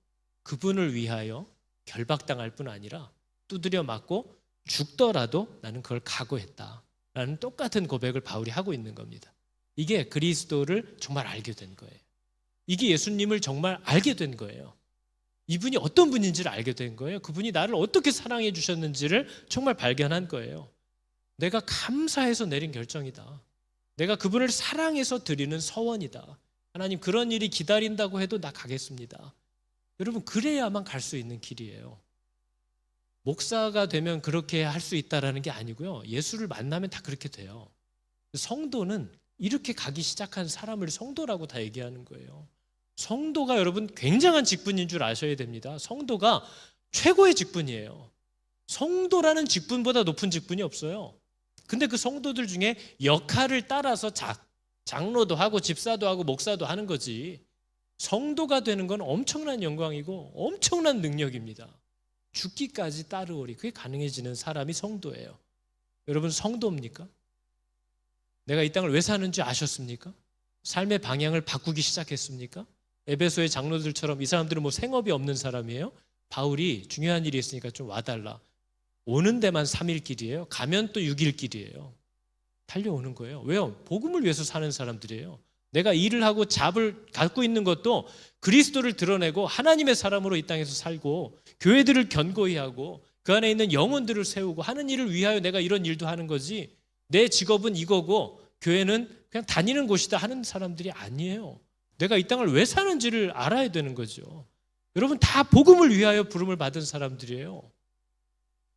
그분을 위하여 결박당할 뿐 아니라 두드려 맞고 죽더라도 나는 그걸 각오했다. 라는 똑같은 고백을 바울이 하고 있는 겁니다. 이게 그리스도를 정말 알게 된 거예요. 이게 예수님을 정말 알게 된 거예요. 이분이 어떤 분인지를 알게 된 거예요. 그분이 나를 어떻게 사랑해 주셨는지를 정말 발견한 거예요. 내가 감사해서 내린 결정이다. 내가 그분을 사랑해서 드리는 서원이다. 하나님, 그런 일이 기다린다고 해도 나 가겠습니다. 여러분, 그래야만 갈 수 있는 길이에요. 목사가 되면 그렇게 할 수 있다라는 게 아니고요. 예수를 만나면 다 그렇게 돼요. 성도는 이렇게 가기 시작한 사람을 성도라고 다 얘기하는 거예요. 성도가 여러분 굉장한 직분인 줄 아셔야 됩니다. 성도가 최고의 직분이에요. 성도라는 직분보다 높은 직분이 없어요. 근데 그 성도들 중에 역할을 따라서 장로도 하고 집사도 하고 목사도 하는 거지. 성도가 되는 건 엄청난 영광이고 엄청난 능력입니다. 죽기까지 따르오리. 그게 가능해지는 사람이 성도예요. 여러분, 성도입니까? 내가 이 땅을 왜 사는지 아셨습니까? 삶의 방향을 바꾸기 시작했습니까? 에베소의 장로들처럼 이 사람들은 뭐 생업이 없는 사람이에요? 바울이 중요한 일이 있으니까 좀 와달라. 오는 데만 3일 길이에요. 가면 또 6일 길이에요. 달려오는 거예요. 왜요? 복음을 위해서 사는 사람들이에요. 내가 일을 하고 잡을 갖고 있는 것도 그리스도를 드러내고 하나님의 사람으로 이 땅에서 살고 교회들을 견고히 하고 그 안에 있는 영혼들을 세우고 하는 일을 위하여 내가 이런 일도 하는 거지, 내 직업은 이거고 교회는 그냥 다니는 곳이다 하는 사람들이 아니에요. 내가 이 땅을 왜 사는지를 알아야 되는 거죠. 여러분, 다 복음을 위하여 부름을 받은 사람들이에요.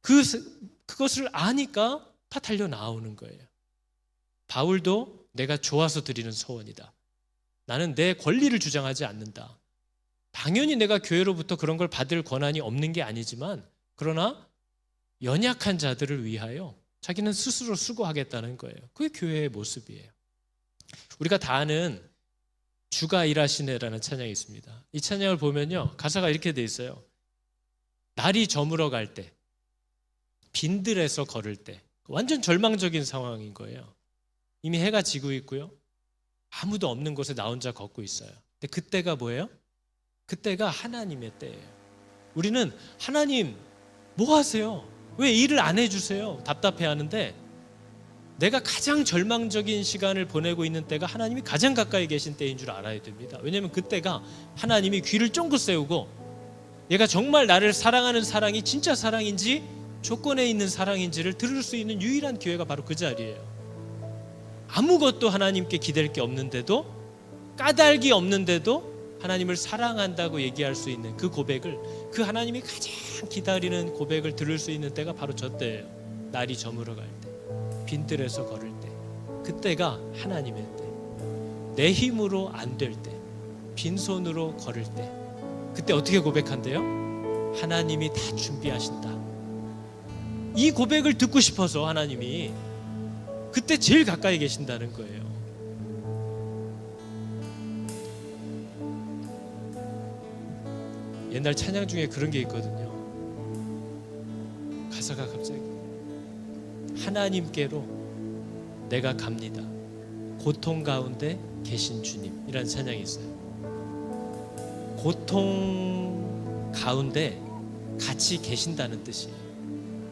그것을 아니까 다 달려 나오는 거예요. 바울도 내가 좋아서 드리는 소원이다. 나는 내 권리를 주장하지 않는다. 당연히 내가 교회로부터 그런 걸 받을 권한이 없는 게 아니지만, 그러나 연약한 자들을 위하여 자기는 스스로 수고하겠다는 거예요. 그게 교회의 모습이에요. 우리가 다 아는 주가 일하시네라는 찬양이 있습니다. 이 찬양을 보면요, 가사가 이렇게 돼 있어요. 날이 저물어 갈 때, 빈들에서 걸을 때, 완전 절망적인 상황인 거예요. 이미 해가 지고 있고요, 아무도 없는 곳에 나 혼자 걷고 있어요. 근데 그때가 뭐예요? 그때가 하나님의 때예요. 우리는 하나님 뭐 하세요? 왜 일을 안 해주세요? 답답해하는데, 내가 가장 절망적인 시간을 보내고 있는 때가 하나님이 가장 가까이 계신 때인 줄 알아야 됩니다. 왜냐하면 그때가 하나님이 귀를 쫑긋 세우고 얘가 정말 나를 사랑하는 사랑이 진짜 사랑인지 조건에 있는 사랑인지를 들을 수 있는 유일한 기회가 바로 그 자리예요. 아무것도 하나님께 기댈 게 없는데도, 까닭이 없는데도 하나님을 사랑한다고 얘기할 수 있는 그 고백을, 그 하나님이 가장 기다리는 고백을 들을 수 있는 때가 바로 저 때예요. 날이 저물어 갈 때, 빈들에서 걸을 때, 그때가 하나님의 때. 내 힘으로 안 될 때, 빈손으로 걸을 때, 그때 어떻게 고백한대요? 하나님이 다 준비하신다. 이 고백을 듣고 싶어서 하나님이 그때 제일 가까이 계신다는 거예요. 옛날 찬양 중에 그런 게 있거든요. 가사가 갑자기 하나님께로 내가 갑니다. 고통 가운데 계신 주님이라는 찬양이 있어요. 고통 가운데 같이 계신다는 뜻이에요.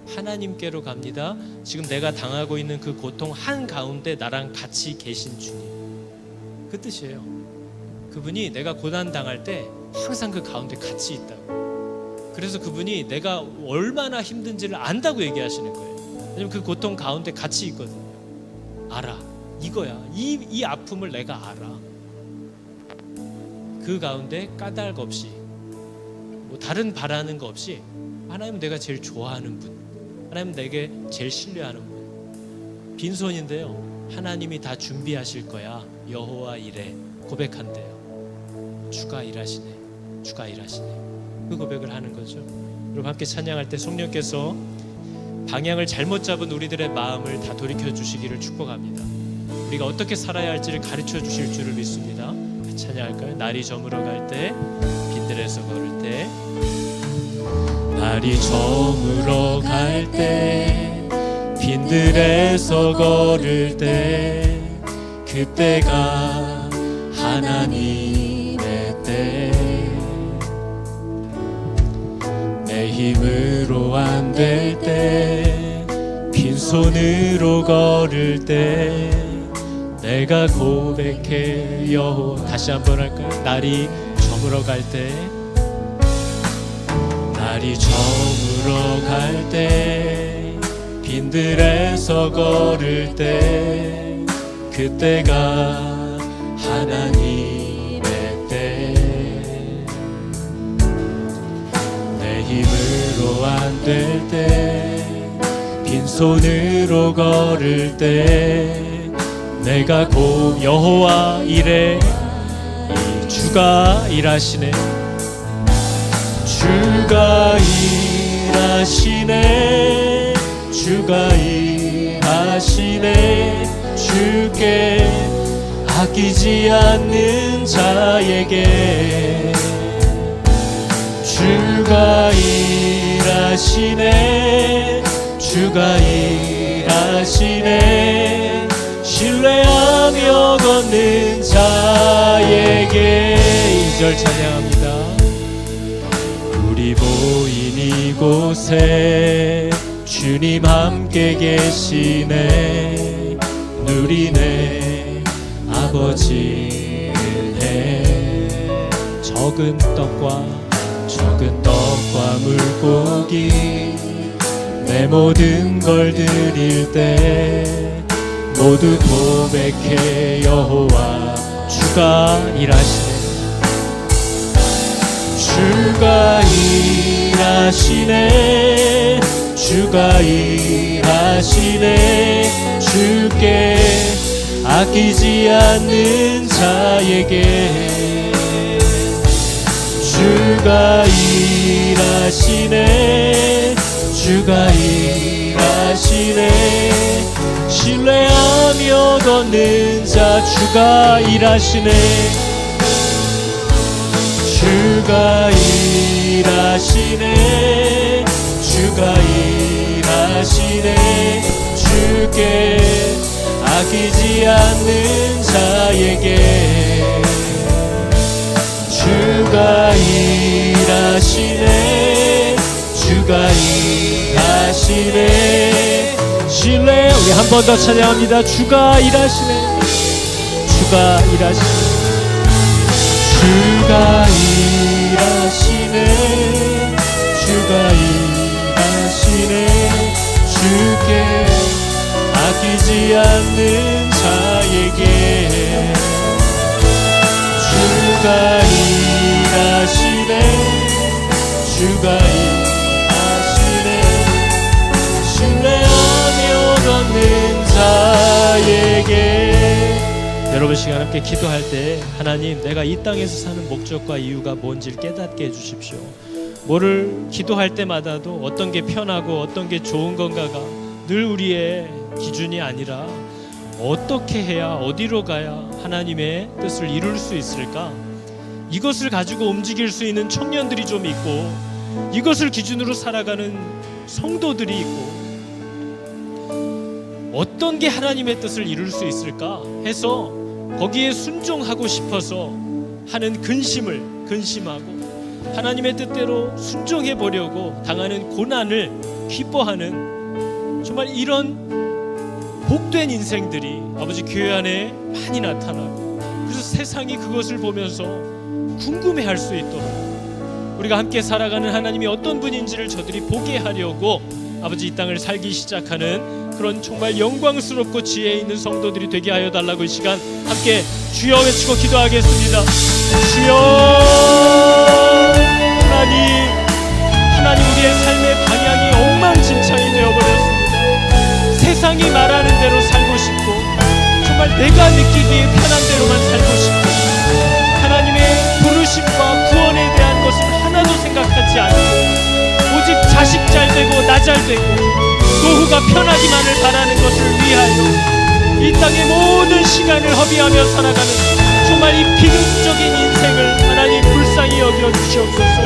하나님께로 갑니다. 지금 내가 당하고 있는 그 고통 한가운데 나랑 같이 계신 주님, 그 뜻이에요. 그분이 내가 고난 당할 때 항상 그 가운데 같이 있다고. 그래서 그분이 내가 얼마나 힘든지를 안다고 얘기하시는 거예요. 왜냐면 그 고통 가운데 같이 있거든요. 알아, 이거야. 이 아픔을 내가 알아. 그 가운데 까닭 없이, 뭐 다른 바라는 거 없이, 하나님은 내가 제일 좋아하는 분, 하나님은 내게 제일 신뢰하는 분. 빈손인데요, 하나님이 다 준비하실 거야. 여호와 이래 고백한대요. 주가 일하시네, 주가 일하시네. 그 고백을 하는 거죠. 여러분, 함께 찬양할 때 성령께서 방향을 잘못 잡은 우리들의 마음을 다 돌이켜 주시기를 축복합니다. 우리가 어떻게 살아야 할지를 가르쳐 주실 줄을 믿습니다. 찬양할까요? 날이 저물어 갈 때, 빈들에서 걸을 때, 날이 저물어 갈 때, 빈들에서 걸을 때, 그때가 하나님의 때. 내 힘으로 안 될 때, 빈손으로 걸을 때, 내가 고백해 여호와. 다시 한번 할까요? 날이 저물어 갈 때, 날이 저물어 갈 때, 빈들에서 걸을 때, 그때가 하나님의 때. 내 힘으로 안 될 때, 빈손으로 걸을 때, 내가 여호와 이래. 이 주가 일하시네, 주가 일하시네, 주가 일하시네. 주께 아끼지 않는 자에게 주가 일하시네, 주가 일하시네. 신뢰하며 걷는 자에게. 2절 찬양합니다. 우리 모인 이곳에 주님 함께 계시네. 누리네 아버지 은혜. 적은 떡과 물고기, 내 모든 걸 드릴 때 모두 고백해 여호와. 주가 일하시네, 주가 일하시네, 주가 일하시네. 주께 아끼지 않는 자에게 주가 일하시네. 주가 일하시네. 신뢰하며 걷는 자 주가 일하시네. 주가 일하시네. 주가 일하시네. 주께 아끼지 않는 자에게 주가 일하시네. 주가 일하시네. 신뢰. 우리 한 번 더 찬양합니다. 주가 일하시네. 주가 일하시네. 주가 일하시네. 주가 일하시네. 주께 아끼지 않는 자에게 주가 일하시네. 주가 일하시네. 신뢰하며 걷는 자에게. 여러분 시간 함께 기도할 때 하나님, 내가 이 땅에서 사는 목적과 이유가 뭔지를 깨닫게 해주십시오. 뭐를 기도할 때마다도 어떤 게 편하고 어떤 게 좋은 건가가 늘 우리의 기준이 아니라 어떻게 해야, 어디로 가야 하나님의 뜻을 이룰 수 있을까? 이것을 가지고 움직일 수 있는 청년들이 좀 있고, 이것을 기준으로 살아가는 성도들이 있고, 어떤 게 하나님의 뜻을 이룰 수 있을까 해서 거기에 순종하고 싶어서 하는 근심하고 하나님의 뜻대로 순종해 보려고 당하는 고난을 기뻐하는 정말 이런 복된 인생들이 아버지 교회 안에 많이 나타나고, 그래서 세상이 그것을 보면서 궁금해할 수 있도록 우리가 함께 살아가는 하나님이 어떤 분인지를 저들이 보게 하려고 아버지 이 땅을 살기 시작하는 그런 정말 영광스럽고 지혜 있는 성도들이 되게 하여 달라고 이 시간 함께 주여 외치고 기도하겠습니다. 주여. 하나님 우리의 삶의 방향이 엉망진창이 되어버렸습니다. 세상이 말하는 대로 살고 싶고 정말 내가 느끼기에 편한 대로만 살고 싶고 하나님의 부르심과 구원에 대한 것은 하나도 생각하지 않고 오직 자식 잘 되고 나 잘 되고 노후가 편하기만을 바라는 것을 위하여 이 땅의 모든 시간을 허비하며 살아가는 정말 이 비극적인 인생을 하나님 불쌍히 여겨 주시옵소서.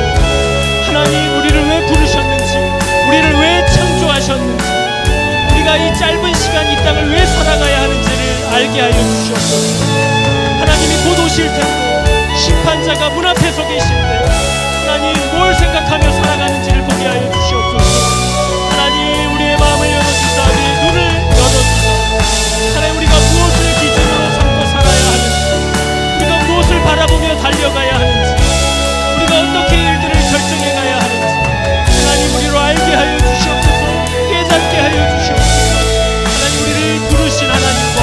하나님 우리를 왜 부르셨는지, 우리를 왜 창조하셨는지, 우리가 이 짧은 시간 이 땅을 왜 살아가야 하는지를 알게 하여 주시옵소서. 하나님이 곧 오실 텐데 심판자가 문 앞에 서 계신데 하나님 뭘 생각하며 살아가는지를 보게 하여 주시옵소서. 하나님 우리의 마음을 열어주사, 우리의 눈을 열어주사, 하나님 우리가 무엇을 기준으로 삼고 살아야 하는지, 우리가 무엇을 바라보며 달려가야 하는지, 우리가 어떻게 일들을 결정해 가야 하는지 하나님 우리로 알게 하여 주시옵소서. 깨닫게 하여 주시옵소서. 하나님 우리를 부르신 하나님과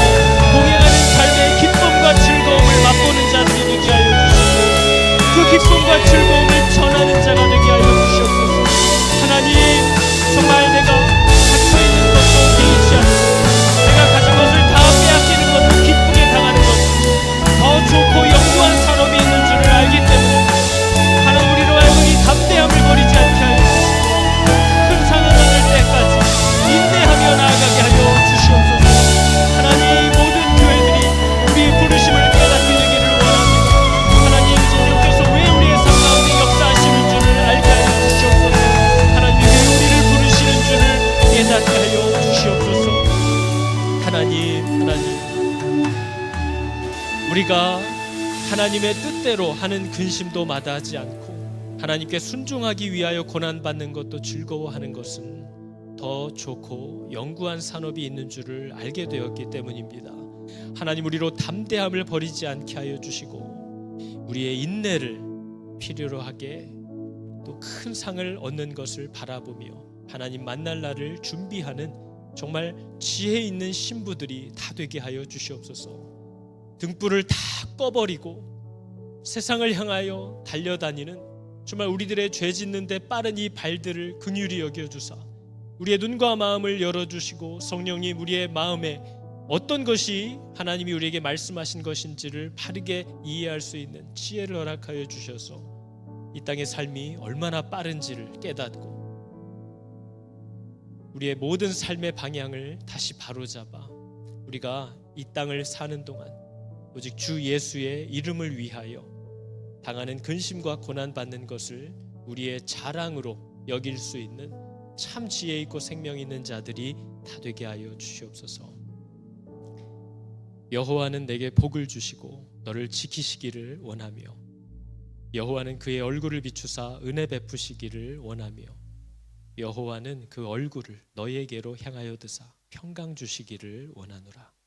동행하는 삶의 기쁨과 즐거움을 맛보는 자들이 되게 하여 주시옵소서. 그 기쁨과 즐거움을 전하는 자가 되게 하여 주시옵소서. 하나님 정말 내가 갇혀있는 것도 개의치 않고 내가 가진 것을 다 빼앗기는 것도 기쁘게 당하는 것은 더 좋고 영구한 산업이 있는 줄을 알기 때문에 하나님 우리로 하여금 이 담대함을 버리지 않게 하여 주시고 큰 상을 얻을 때까지 인내하며 나아가게 하여 주시옵소서. 하나님 모든 교회들이 우리의 부르심을 깨닫게 되기를 원합니다. 하나님 주님께서 왜 우리의 삶 가운데 역사하시는 줄을 알게 하여 주시옵소서. 하나님 왜 우리를 부르시는 줄을 깨닫게 하여 주시옵소서. 하나님 우리가 하나님의 뜻대로 하는 근심도 마다하지 않고 하나님께 순종하기 위하여 고난받는 것도 즐거워하는 것은 더 좋고 영구한 산업이 있는 줄을 알게 되었기 때문입니다. 하나님 우리로 담대함을 버리지 않게 하여 주시고 우리의 인내를 필요로 하게 또 큰 상을 얻는 것을 바라보며 하나님 만날 날을 준비하는 정말 지혜 있는 신부들이 다 되게 하여 주시옵소서. 등불을 다 꺼버리고 세상을 향하여 달려다니는 정말 우리들의 죄 짓는 데 빠른 이 발들을 긍휼히 여겨주사 우리의 눈과 마음을 열어주시고 성령님 우리의 마음에 어떤 것이 하나님이 우리에게 말씀하신 것인지를 바르게 이해할 수 있는 지혜를 허락하여 주셔서 이 땅의 삶이 얼마나 빠른지를 깨닫고 우리의 모든 삶의 방향을 다시 바로잡아 우리가 이 땅을 사는 동안 오직 주 예수의 이름을 위하여 당하는 근심과 고난받는 것을 우리의 자랑으로 여길 수 있는 참 지혜 있고 생명 있는 자들이 다 되게 하여 주시옵소서. 여호와는 내게 복을 주시고 너를 지키시기를 원하며 여호와는 그의 얼굴을 비추사 은혜 베푸시기를 원하며 여호와는 그 얼굴을 너희에게로 향하여 드사 평강 주시기를 원하노라.